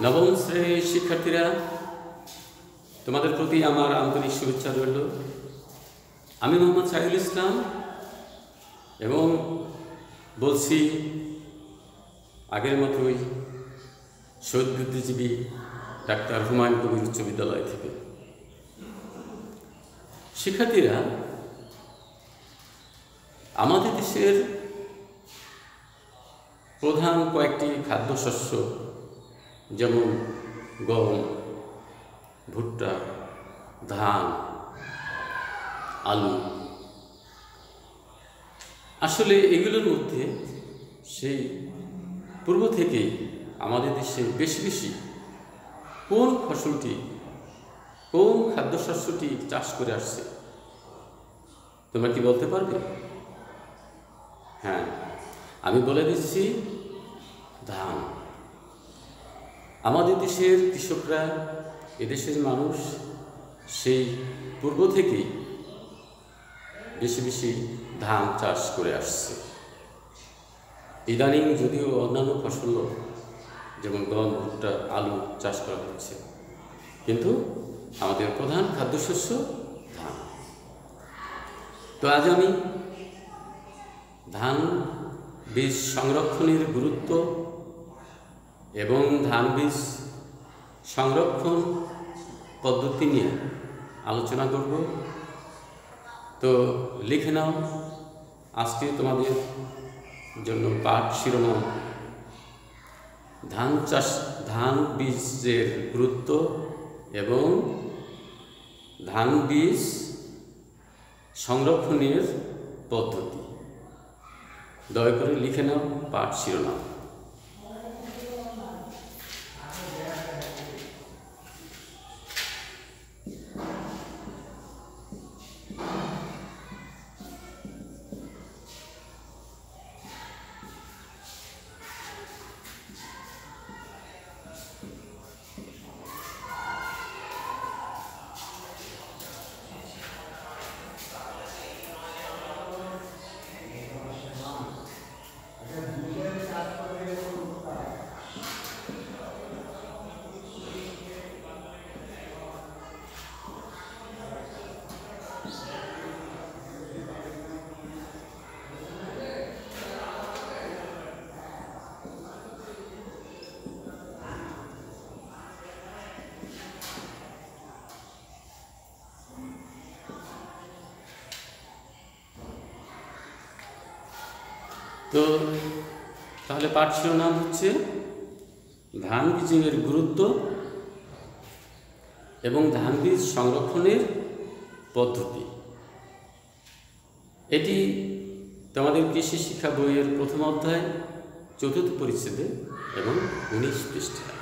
নবম শ্রেণীর শিক্ষার্থীরা, তোমাদের প্রতি আমার আন্তরিক শুভেচ্ছা রইল। আমি মোহাম্মদ সাইদুল ইসলাম এবং বলছি আগের মতোই শহীদ বুদ্ধিজীবী ডাক্তার হুমায়ুন কবির উচ্চ বিদ্যালয় থেকে। শিক্ষার্থীরা, আমাদের দেশের প্রধান কয়েকটি খাদ্যশস্য যেমন গম, ভুট্টা, ধান, আলু, আসলে এগুলোর মধ্যে সেই পূর্ব থেকেই আমাদের দেশে বেশি বেশি কোন ফসলটি, কোন খাদ্যশস্যটি চাষ করে আসছে তোমরা কি বলতে পারবে? হ্যাঁ, আমি বলে দিচ্ছি, ধান। আমাদের দেশের কৃষকরা, এদেশের মানুষ সেই পূর্ব থেকেই বেশি বেশি ধান চাষ করে আসছে। ইদানিং যদিও অন্যান্য ফসল যেমন গম, ভুট্টা, আলু চাষ করা হচ্ছে, কিন্তু আমাদের প্রধান খাদ্যশস্য ধান। তো আজ আমি ধান বীজ সংরক্ষণের গুরুত্ব এবং ধান বীজ সংরক্ষণ পদ্ধতি নিয়ে আলোচনা করব। তো লিখে নাও আজকে তোমাদের জন্য পাঠ শিরোনাম ধান বীজের গুরুত্ব এবং ধান বীজ সংরক্ষণের পদ্ধতি। দয়া করে লিখে নাও পাঠ শিরোনাম। তো তাহলে পাঠ শিরোনাম হচ্ছে ধান বীজের গুরুত্ব এবং ধান বীজ সংরক্ষণের পদ্ধতি। এটি তোমাদের কৃষি শিক্ষা বইয়ের প্রথম অধ্যায় ৪র্থ পরিচ্ছেদে এবং ১৯ পৃষ্ঠায়।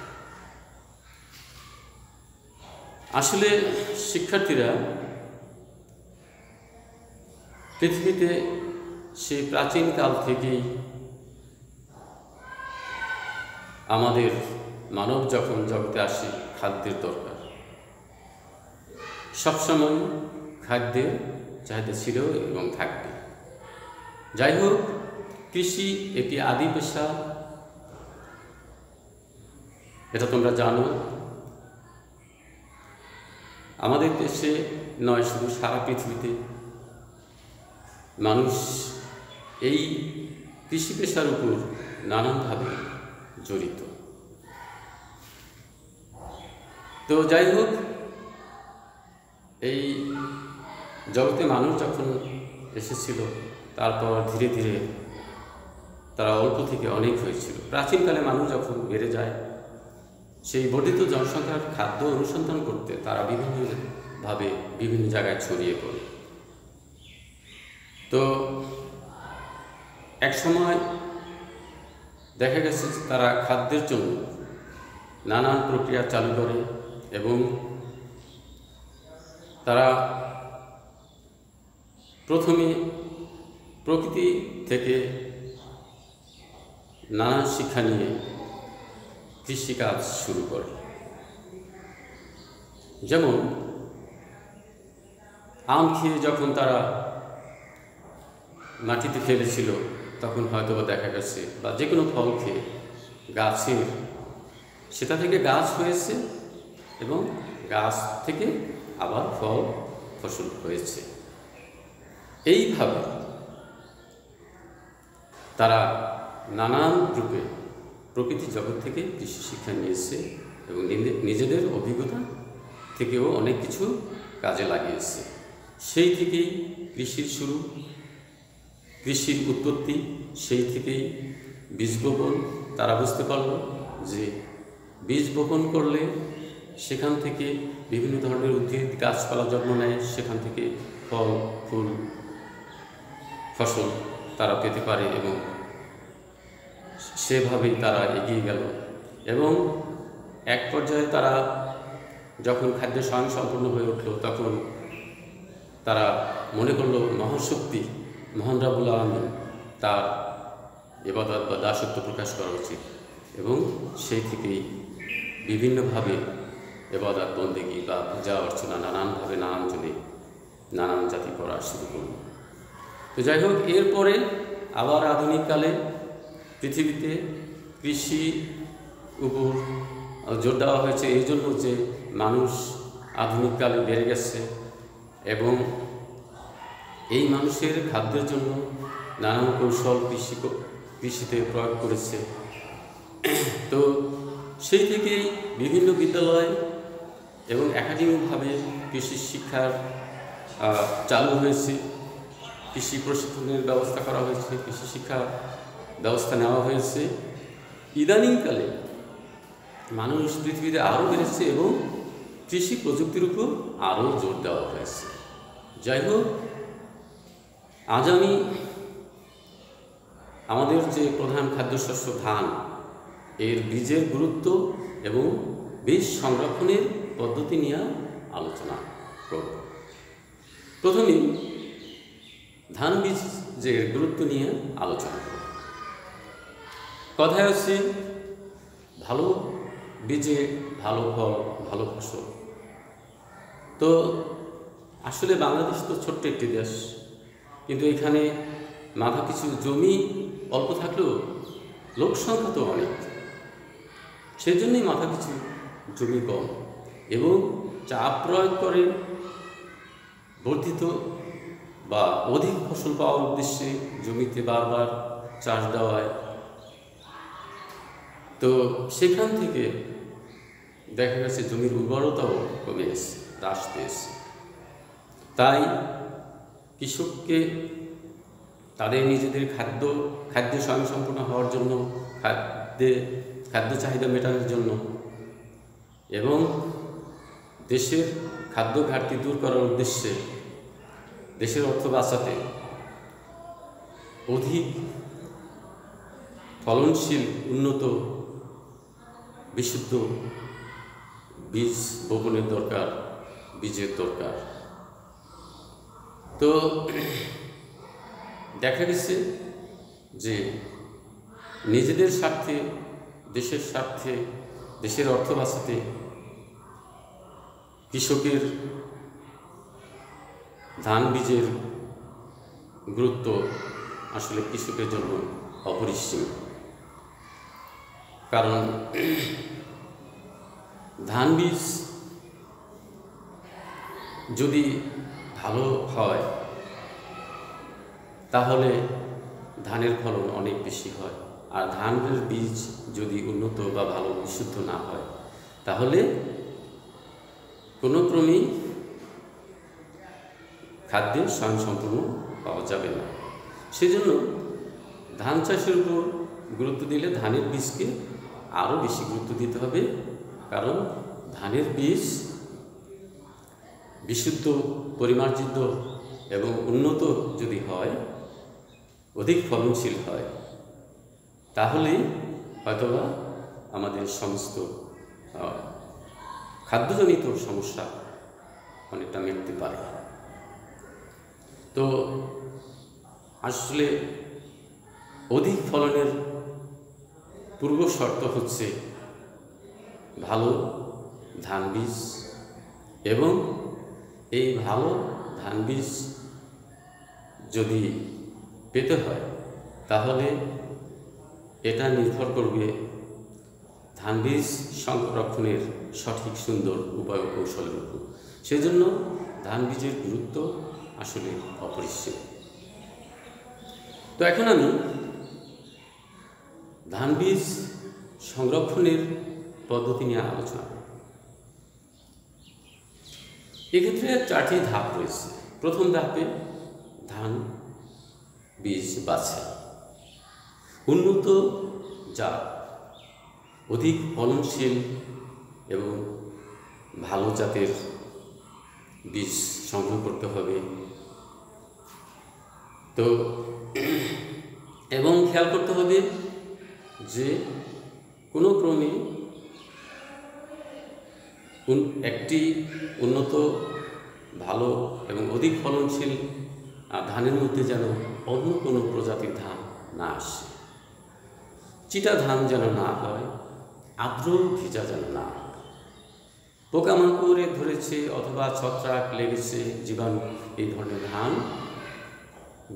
আসলে শিক্ষার্থীরা, পৃথিবীতে সেই প্রাচীনকাল থেকেই আমাদের মানব যখন জগতে আসে খাদ্যের দরকার। সবসময় খাদ্যের চাহিদা ছিল এবং থাকবে। যাই হোক, কৃষি একটি আদি পেশা, এটা তোমরা জানো। আমাদের দেশে নয়, শুধু সারা পৃথিবীতে মানুষ এই কৃষি পেশার উপর নানানভাবে জড়িত। তো যাই হোক, এই জগতে মানুষ যখন এসেছিল, তারপর ধীরে ধীরে তারা অল্প থেকে অনেক হয়েছিল। প্রাচীনকালে মানুষ যখন বেড়ে যায়, সেই বর্ধিত জনসংখ্যার খাদ্য অনুসন্ধান করতে তারা বিভিন্নভাবে বিভিন্ন জায়গায় ছড়িয়ে পড়ে। তো এক সময় দেখা গেছে তারা খাদ্যের জন্য নানান প্রক্রিয়া চালু করে এবং তারা প্রথমে প্রকৃতি থেকে নানান শিক্ষা নিয়ে কৃষিকাজ শুরু করে। যেমন আম খেয়ে যখন তারা মাটিতে ফেলেছিল, তখন হয়তো দেখা গেছে, বা যে কোনো ফল খেয়ে গাছের সেটা থেকে গাছ হয়েছে এবং গাছ থেকে আবার ফল ফসল হয়েছে। এইভাবে তারা নানান রূপে প্রকৃতি জগৎ থেকে কৃষি শিক্ষা নিয়েছে এবং নিজেদের অভিজ্ঞতা থেকেও অনেক কিছু কাজে লাগিয়েছে। সেই থেকেই কৃষির শুরু, কৃষির উৎপত্তি, সেই থেকেই বীজ বপন। তারা বুঝতে পারল যে বীজ বপন করলে সেখান থেকে বিভিন্ন ধরনের উদ্ভিদ গাছপালা জন্ম নেয়, সেখান থেকে ফল ফুল ফসল তারা পেতে পারে এবং সেভাবেই তারা এগিয়ে গেল। এবং এক পর্যায়ে তারা যখন খাদ্য স্বয়ংসম্পূর্ণ হয়ে উঠল, তখন তারা মনে করলো মহাশক্তি মহান রব্বুল আলামিন তার ইবাদত বা দাসত্ব প্রকাশ করা উচিত এবং সেই থেকেই বিভিন্নভাবে ইবাদত বন্দেগী বা পূজা অর্চনা নানানভাবে নানানজনে নানান জাতি করা শুরু করল। তো যাই হোক, এরপরে আবার আধুনিককালে পৃথিবীতে কৃষি উপর জোর দেওয়া হয়েছে এই জন্য যে মানুষ আধুনিককালে বেড়ে গেছে এবং এই মানুষের খাদ্যের জন্য নানান কৌশল কৃষিতে প্রয়োগ করেছে। তো সেই থেকেই বিভিন্ন বিদ্যালয় এবং একাডেমিকভাবে কৃষি শিক্ষার চালু হয়েছে, কৃষি প্রশিক্ষণের ব্যবস্থা করা হয়েছে, কৃষি শিক্ষা ব্যবস্থা নেওয়া হয়েছে। ইদানিংকালে মানুষ পৃথিবীতে আরও বেড়েছে এবং কৃষি প্রযুক্তির উপর আরও জোর দেওয়া হয়েছে। যাই হোক, আজ আমি আমাদের যে প্রধান খাদ্যশস্য ধান, এর বীজের গুরুত্ব এবং বীজ সংরক্ষণের পদ্ধতি নিয়ে আলোচনা করব। প্রথমেই ধান বীজের গুরুত্ব নিয়ে আলোচনা করব। কথায় হচ্ছে ভালো বীজে ভালো ফল, ভালো ফসল। তো আসলে বাংলাদেশ তো ছোট্ট একটি দেশ, কিন্তু এখানে মাথা কিছু জমি অল্প থাকলেও লোক সংখ্যা তো অনেক, সেই জন্যই মাথা কিছু জমি কম এবং চাপ প্রয়োগ করে বর্ধিত বা অধিক ফসল পাওয়ার উদ্দেশ্যে জমিতে বারবার চাষ দেওয়া হয়। তো সেখান থেকে দেখা গেছে জমির উর্বরতাও কমে এসেছে, হ্রাস পেয়েছে। তাই কৃষককে তাদের নিজেদের খাদ্য স্বয়ংসম্পূর্ণ হওয়ার জন্য, খাদ্য চাহিদা মেটানোর জন্য এবং দেশের খাদ্য ঘাটতি দূর করার উদ্দেশ্যে, দেশের অর্থ বাঁচাতে অধিক ফলনশীল উন্নত বিশুদ্ধ বীজ বপনের দরকার, বীজের দরকার। তো দেখা গেছে যে নিজেদের স্বার্থে, দেশের স্বার্থে, দেশের অর্থ বাঁচাতে কৃষকের ধান বীজের গুরুত্ব আসলে কৃষকের জন্য অপরিসীম। কারণ ধান বীজ যদি ভালো হয় তাহলে ধানের ফলন অনেক বেশি হয়, আর ধানের বীজ যদি উন্নত বা ভালো বিশুদ্ধ না হয় তাহলে কোনো ক্রমেই খাদ্যের স্বয়ংসম্পূর্ণ পাওয়া যাবে না। সেজন্য ধান চাষের উপর গুরুত্ব দিলে ধানের বীজকে আরও বেশি গুরুত্ব দিতে হবে, কারণ ধানের বীজ বিশুদ্ধ, পরিমার্জিত এবং উন্নত যদি হয়, অধিক ফলনশীল হয়, তাহলে হয়তোবা আমাদের সমস্ত খাদ্যজনিত সমস্যা অনেকটা মিটতে পারে। তো আসলে অধিক ফলনের পূর্ব শর্ত হচ্ছে ভালো ধান বীজ, এবং এই ভালো ধান বীজ যদি পেতে হয় তাহলে এটা নির্ভর করবে ধান বীজ সংরক্ষণের সঠিক সুন্দর উপায় ও কৌশলের উপর। সেজন্য ধান বীজের গুরুত্ব আসলে অপরিসীম। তো এখন আমি ধান বীজ সংরক্ষণের পদ্ধতি নিয়ে আলোচনা করব। এক্ষেত্রে 4টি ধাপ রয়েছে। প্রথম ধাপে ধান বীজ বাছাই। উন্নত জাত, অধিক ফলনশীল এবং ভালো জাতের বীজ সংগ্রহ করতে হবে। তো এবং খেয়াল করতে হবে যে কোনো ক্রমে একটি উন্নত ভালো এবং অধিক ফলনশীল ধানের মধ্যে যেন অন্য কোনো প্রজাতির ধান না আসে, চিটা ধান যেন না হয়, আর্দ্র ভেজা যেন না হয়, পোকামাকড়ে ধরেছে অথবা ছত্রাক লেগেছে, জীবাণু, এই ধরনের ধান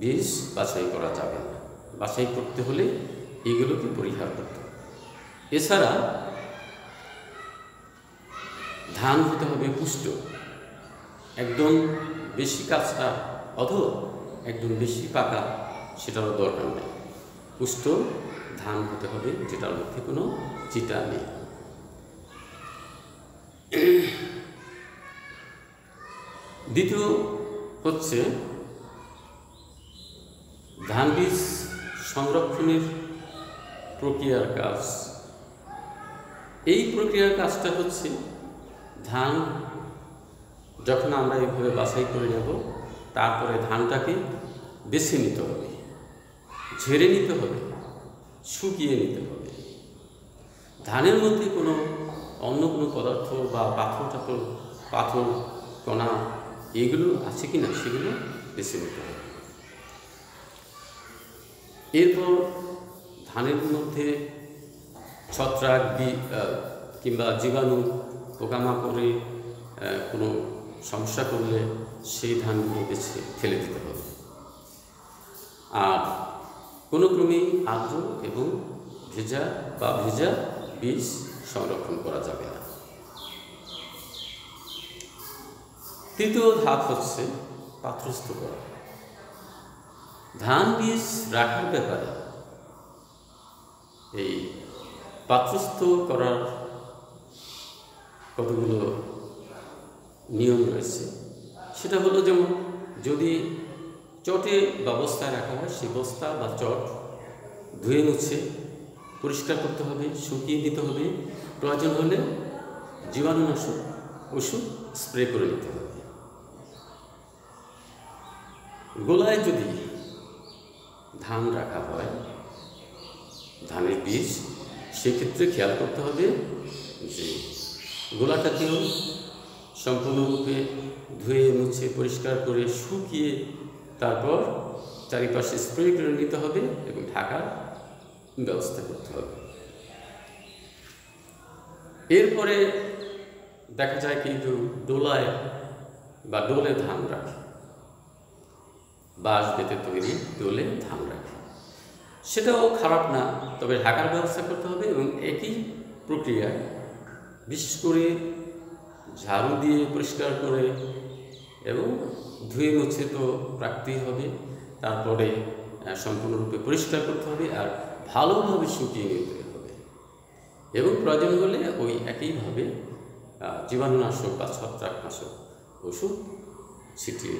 বীজ বাছাই করা যাবে না। বাছাই করতে হলে এইগুলোকে পরিহার করতে হবে। এছাড়া ধান হতে হবে পুষ্ট, একদম বেশি কাঁচা অথবা একদম বেশি পাকা সেটারও দরকার নেই। পুষ্ট ধান হতে হবে যেটার মধ্যে কোনো চিটা নেই। দ্বিতীয় হচ্ছে ধান বীজ সংরক্ষণের প্রক্রিয়ার কাজ। এই প্রক্রিয়ার কাজটা হচ্ছে ধান যখন আমরা এইভাবে বাছাই করে নেব, তারপরে ধানটাকে বেছে নিতে হবে, ঝেড়ে নিতে হবে, শুকিয়ে নিতে হবে। ধানের মধ্যে কোনো অন্য কোনো পদার্থ বা পাথর কণা এগুলো আছে কি না সেগুলো বেছে নিতে হবে। এরপর ধানের মধ্যে ছত্রাক কিংবা জীবাণু পোকামাকড়ে কোনো সমস্যা করলে সেই ধানগুলো বেছে ফেলে দিতে হবে। আর কোনো ক্রমেই আর্দ্র এবং ভেজা বীজ সংরক্ষণ করা যাবে না। তৃতীয় ধাপ হচ্ছে পাত্রস্থ করা। ধান বীজ রাখার ব্যাপারে এই পাত্রস্থ করার কতগুলো নিয়ম রয়েছে। সেটা হলো, যেমন যদি চটে ব্যবস্থায় রাখা হয়, সেই বস্তা বা চট ধুয়ে মুছে পরিষ্কার করতে হবে, শুকিয়ে দিতে হবে, প্রয়োজন হলে জীবাণুনাশক ওষুধ স্প্রে করে নিতে হবে। গোলায় যদি ধান রাখা হয়, ধানের বীজ, সেক্ষেত্রে খেয়াল করতে হবে যে গোলাটাকেও সম্পূর্ণরূপে ধুয়ে মুছে পরিষ্কার করে শুকিয়ে তারপর চারিপাশে স্প্রে করে নিতে হবে এবং ঢাকার ব্যবস্থা করতে হবে। এরপরে দেখা যায় কিন্তু ডোলায় বা ডোলে ধান রাখে, বাঁশ বেতে তৈরি ডোলে ধান রাখে। সেটাও খারাপ না, তবে ঢাকার ব্যবস্থা করতে হবে এবং একই প্রক্রিয়ায় বিশেষ করে ঝাড়ু দিয়ে পরিষ্কার করে এবং ধুয়ে মুছে তো রাখতেই হবে, তারপরে সম্পূর্ণরূপে পরিষ্কার করতে হবে আর ভালোভাবে শুকিয়ে নিতে হবে এবং প্রয়োজন হলে ওই একইভাবে জীবাণুনাশক বা ছত্রাকনাশক ওষুধ ছিটিয়ে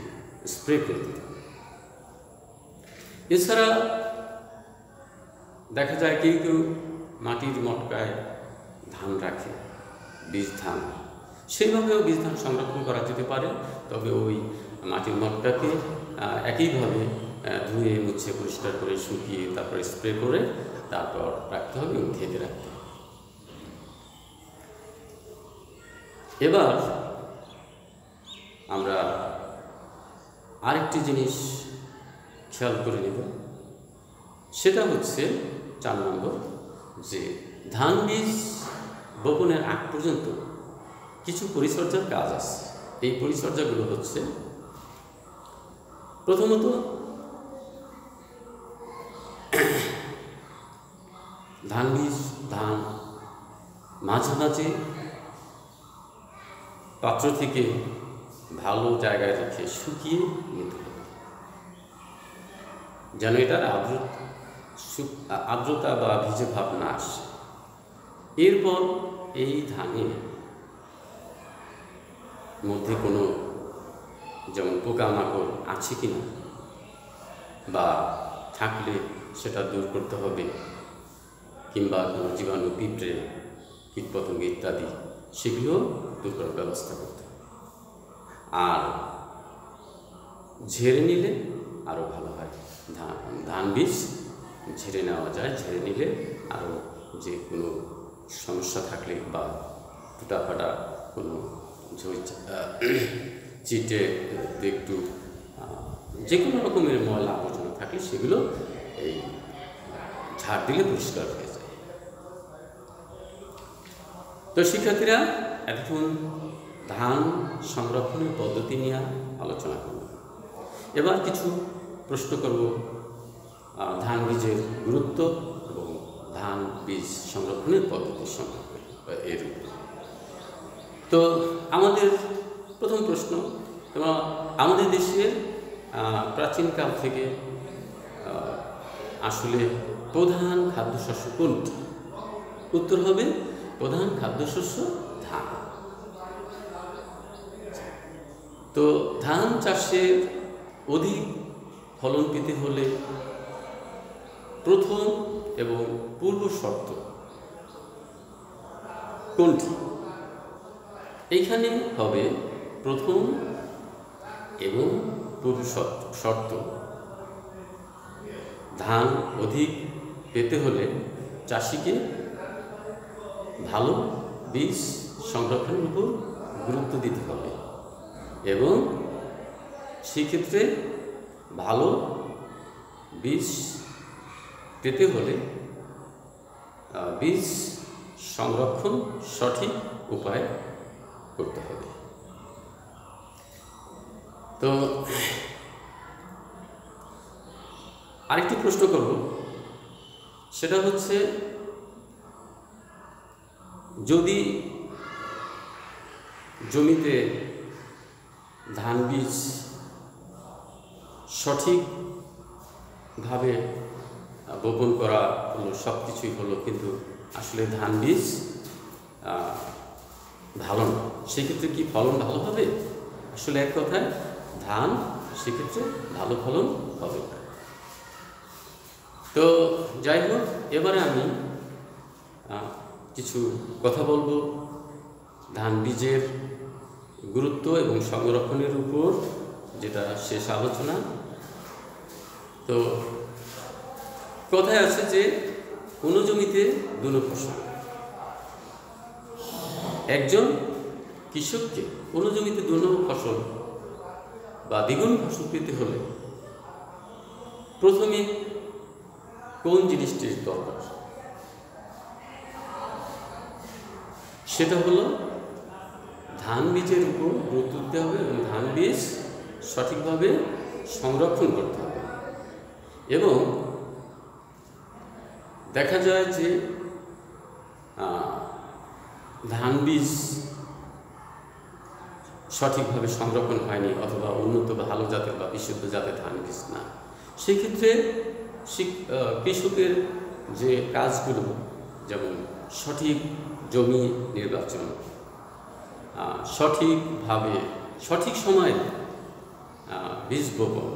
স্প্রে করে দিতে হবে। এছাড়া দেখা যায় কেউ কেউ মাটির মটকায় ধান রাখে, বীজ ধান, সেইভাবেও বীজ ধান সংরক্ষণ করা যেতে পারে। তবে ওই মাটির মটকাকে একইভাবে ধুয়ে মুছে পরিষ্কার করে শুকিয়ে তারপরে স্প্রে করে তারপর রাখতে হবে এবং ঢেকে রাখতে হবে। এবার আমরা আরেকটি জিনিস খেয়াল করে নেব, সেটা হচ্ছে 4 নম্বর, যে ধান বীজ বপনের আগ পর্যন্ত কিছু পরিচর্যার কাজ আছে। এই পরিচর্যাগুলো হচ্ছে, প্রথমত ধান মাঝে মাঝে পাত্র থেকে ভালো জায়গায় রেখে শুকিয়ে নিতে হবে, যেন এটার আর্দ্রতা বা ভিজে ভাব না আসে। এরপর এই ধানের মধ্যে কোনো যেমন পোকামাকড় আছে কিনা বা থাকলে সেটা দূর করতে হবে, কিংবা কোনো জীবাণু, পিঁপড়ে, কীটপতঙ্গ ইত্যাদি সেগুলো দূর করার ব্যবস্থা করতে হবে। আর ঝেড়ে নিলে আরও ভালো হয়। ধান বীজ ঝেড়ে নেওয়া যায়, ঝেড়ে নিলে আরও যে কোনো সমস্যা থাকলে বা টুটা ফাটা কোনো চিটে একটু যে কোনো রকমের ময়লা আবর্জনা থাকলে সেগুলো এই ঝাড় দিলে পরিষ্কার হয়ে যায়। তো শিক্ষার্থীরা, এখন ধান সংরক্ষণের পদ্ধতি নিয়ে আলোচনা করব। এবার কিছু প্রশ্ন করব ধান বীজের গুরুত্ব এবং ধান বীজ সংরক্ষণের পদ্ধতি সম্পর্কে এর উপর। তো আমাদের প্রথম প্রশ্ন, আমাদের দেশের প্রাচীনকাল থেকে আসলে প্রধান খাদ্যশস্য কোনটি? উত্তর হবে প্রধান খাদ্যশস্য ধান। তো ধান চাষের অধিক ফলন পেতে হলে প্রথম এবং পূর্ব শর্ত কোনটি? এইখানে হবে প্রথম এবং পূর্ব শর্ত। ধান অধিক পেতে হলে চাষিকে ভালো বীজ সংরক্ষণের উপর গুরুত্ব দিতে হবে এবং সেক্ষেত্রে ভালো বীজ পেতে হলে বীজ সংরক্ষণ সঠিক উপায় করতে হবে। তো আরেকটি প্রশ্ন করব, সেটা হচ্ছে যদি জমিতে ধান বীজ সঠিকভাবে বপন করা হলো, সব কিছুই হলো, কিন্তু আসলে ধান বীজ ভালো না, সেক্ষেত্রে কি ফলন ভালো হবে? আসলে এক কথায় ধান সেক্ষেত্রে ভালো ফলন হবে। তো যাই হোক, এবারে আমি কিছু কথা বলবো ধান বীজের গুরুত্ব এবং সংরক্ষণের উপর, যেটা শেষ আলোচনা। তো কথায় আছে যে কোনো জমিতে দুনো ফসল। একজন কৃষককে কোনো জমিতে দুনো ফসল বা দ্বিগুণ ফসল পেতে হলে প্রথমে কোন জিনিসটির দরকার? সেটা হলো ধান বীজের উপর গুরুত্ব দিতে হবে এবং ধান বীজ সঠিকভাবে সংরক্ষণ করতে হবে। এবং দেখা যায় যে ধান বীজ সঠিকভাবে সংরক্ষণ হয়নি অথবা উন্নত বা ভালো জাতের বা বিশুদ্ধ জাতের ধান বীজ না, সেক্ষেত্রে কৃষকের যে কাজগুলো, যেমন সঠিক জমি নির্বাচন, সঠিকভাবে সঠিক সময়ে বীজ বপন,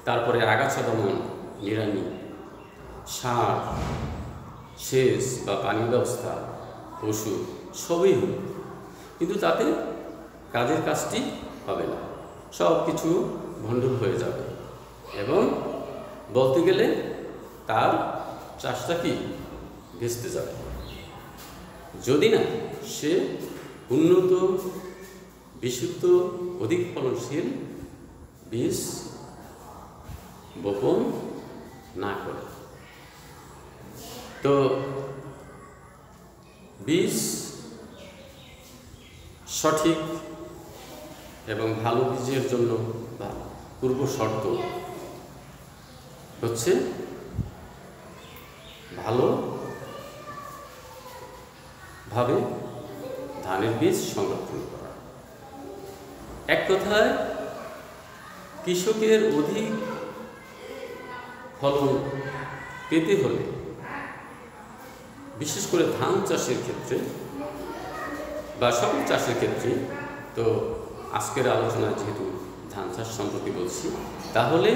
তারপরে আগাছা দমন, নিড়ানি, সার, সেচ বা পানি ব্যবস্থা, ওষুধ সবই হলো, কিন্তু তাতে কাজের কাজটি হবে না, সব কিছু ভণ্ডুল হয়ে যাবে এবং বলতে গেলে তার চাষটা কি ভেস্তে যাবে, যদি না সে উন্নত, বিশুদ্ধ, অধিক ফলনশীল বীজ বপন না করে। তো বীজ সঠিক এবং ভালো বীজের জন্য পূর্ব শর্ত হচ্ছে ভালো ভাবে ধানের বীজ সংরক্ষণ করা। এক কথায় কৃষকের অধিক ফলন পেতে হলে, বিশেষ করে ধান চাষের ক্ষেত্রে বা সকল চাষের ক্ষেত্রে, তো আজকের আলোচনায় যেহেতু ধান চাষ সম্পর্কে বলছি, তাহলে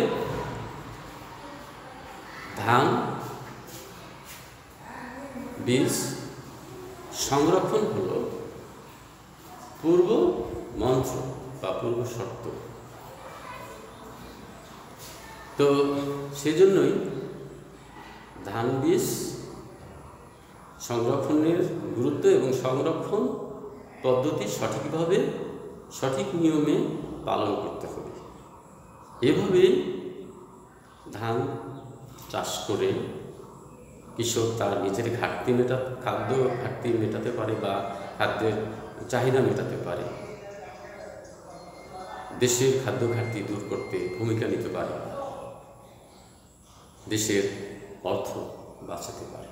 ধান বীজ সংরক্ষণ হলো পূর্ব মন্ত্র বা পূর্ব শর্ত। তো সেজন্যই ধান বীজ সংরক্ষণের গুরুত্ব এবং সংরক্ষণ পদ্ধতি সঠিকভাবে সঠিক নিয়মে পালন করতে হবে। এভাবেই ধান চাষ করে কৃষক তার নিজের খাদ্য ঘাটতি মেটাতে পারে বা খাদ্যের চাহিদা মেটাতে পারে, দেশের খাদ্য ঘাটতি দূর করতে ভূমিকা নিতে পারে, দেশের অর্থ বাঁচাতে পারে।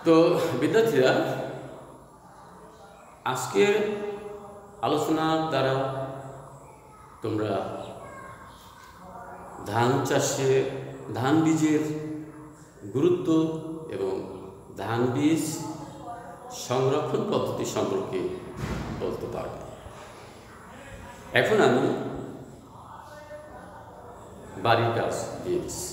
তো বিদ্যার্থীরা, আজকের আলোচনার দ্বারা তোমরা ধান চাষে ধান বীজের গুরুত্ব এবং ধান বীজ সংরক্ষণ পদ্ধতি সম্পর্কে বলতে পারবে। এখন আমি বাড়ির কাজ দিয়ে দিচ্ছি।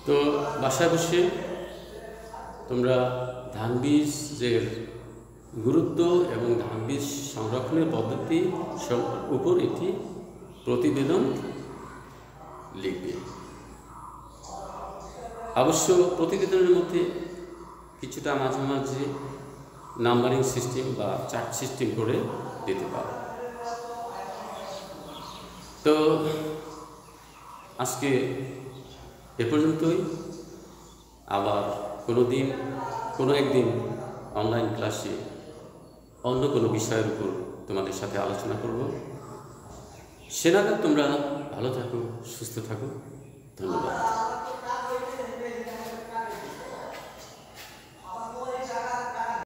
তো বাসায় বসে তোমরা ধান বীজের গুরুত্ব এবং ধান বীজ সংরক্ষণের পদ্ধতি উপর একটি প্রতিবেদন লিখবে। অবশ্য প্রতিবেদনের মধ্যে কিছুটা মাঝে মাঝে নাম্বারিং সিস্টেম বা চার্ট সিস্টেম করে দিতে পারো। তো আজকে এ পর্যন্তই। আবার কোনো একদিন অনলাইন ক্লাসে অন্য কোনো বিষয়ের উপর তোমাদের সাথে আলোচনা করব। সে নাগাদ তোমরা ভালো থাকো, সুস্থ থাকো। ধন্যবাদ।